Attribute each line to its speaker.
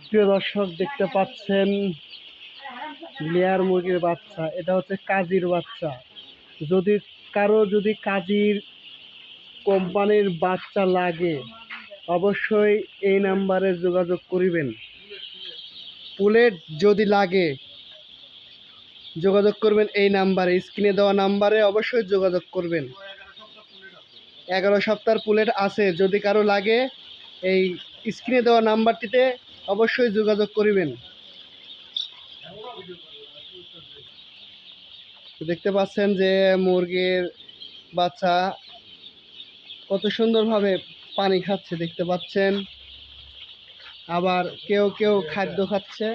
Speaker 1: প্রিয় দর্শক, দেখতে পাচ্ছেন লেয়ার মুরগির বাচ্চা। এটা হচ্ছে কাজীর বাচ্চা। যদি কাজীর কোম্পানির বাচ্চা লাগে, অবশ্যই এই নাম্বারে যোগাযোগ করিবেন। পুলেট যদি লাগে যোগাযোগ করবেন এই নাম্বারে, স্ক্রিনে দেওয়া নাম্বারে অবশ্যই যোগাযোগ করবেন। 11 সপ্তাহের পুলেট আছে, যদি কারো লাগে এই স্ক্রিনে দেওয়া নাম্বারটিতে অবশ্যই যোগাযোগ করিবেন। দেখতে পাচ্ছেন যে মুরগির বাচ্চা কত সুন্দরভাবে পানি খাচ্ছে, দেখতে পাচ্ছেন। আবার কেউ কেউ খাদ্য খাচ্ছে।